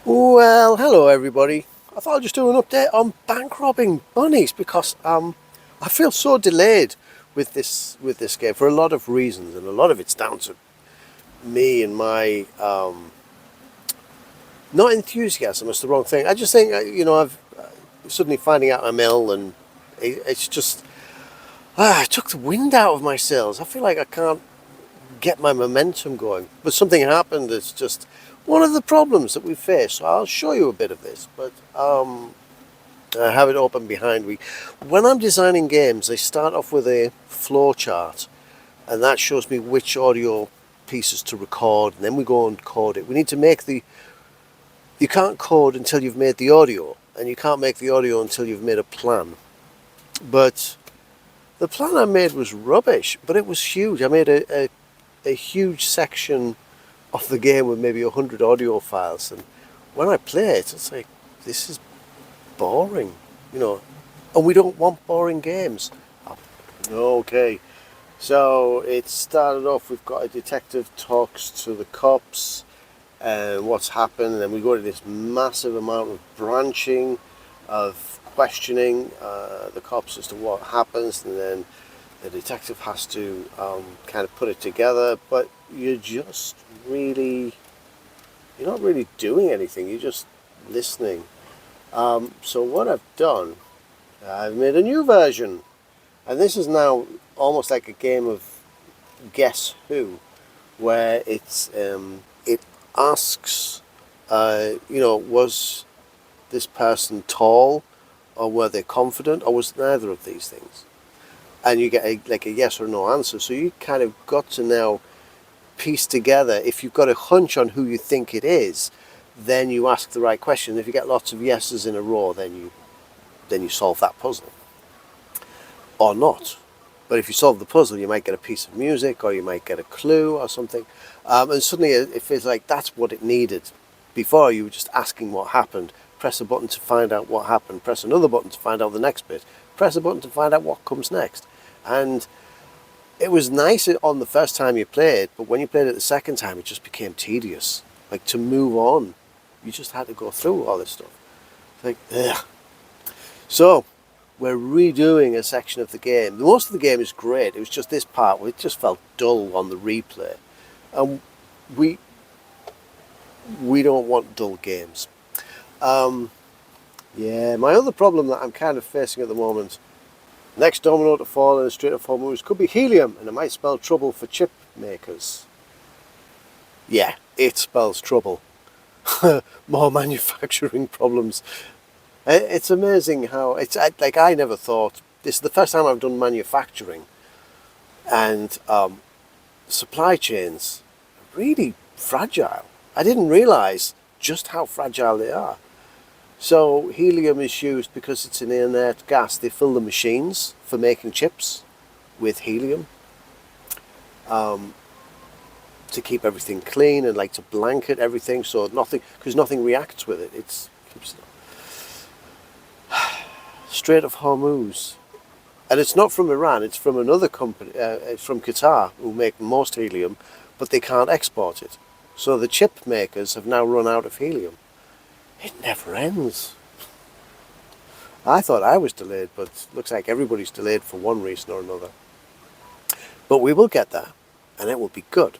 Well, hello everybody. I thought I'd just do an update on bank robbing bunnies because I feel so delayed with this game for a lot of reasons, and a lot of it's down to me and my not enthusiasm. It's the wrong thing. I just think I've suddenly finding out I'm ill, and it's just it took the wind out of my sails. I feel like I can't get my momentum going. But something happened. It's just one of the problems that we face. So I'll show you a bit of this, but I have it open behind me. When I'm designing games, I start off with a flow chart, and that shows me which audio pieces to record, and then we go and code it. We need to make you can't code until you've made the audio, and you can't make the audio until you've made a plan. But the plan I made was rubbish, but it was huge. I made a huge section of the game with maybe 100 audio files, and when I play it, it's like, this is boring, and we don't want boring games. Okay, so it started off, we've got a detective talks to the cops and what's happened, and then we go to this massive amount of branching, of questioning the cops as to what happens, and then the detective has to kind of put it together, but you're not really doing anything, you're just listening. So what I've done, I've made a new version, and this is now almost like a game of Guess Who, where it asks, was this person tall, or were they confident, or was neither of these things? And you get a yes or no answer. So you kind of got to now piece together. If you've got a hunch on who you think it is, then you ask the right question. If you get lots of yeses in a row, then you solve that puzzle, or not. But if you solve the puzzle, you might get a piece of music, or you might get a clue or something. And suddenly it feels like that's what it needed. Before, you were just asking what happened. Press a button to find out what happened. Press another button to find out the next bit. Press a button to find out what comes next. And it was nice on the first time you played, but when you played it the second time, it just became tedious. Like, to move on, you just had to go through all this stuff. It's like, ugh. So, we're redoing a section of the game. Most of the game is great. It was just this part where it just felt dull on the replay. And we don't want dull games. Yeah, my other problem that I'm kind of facing at the moment, next domino to fall in a straight of four moves could be helium, and it might spell trouble for chip makers. Yeah, it spells trouble. More manufacturing problems. It's amazing how it's like, I never thought, this is the first time I've done manufacturing, and supply chains are really fragile. I didn't realize just how fragile they are. So helium is used because it's an inert gas. They fill the machines for making chips with helium to keep everything clean, and like to blanket everything so because nothing reacts with it. It keeps Strait of Hormuz, and it's not from Iran. It's from another company. It's from Qatar, who make most helium, but they can't export it. So the chip makers have now run out of helium. It never ends. I thought I was delayed, but looks like everybody's delayed for one reason or another. But we will get there, and it will be good.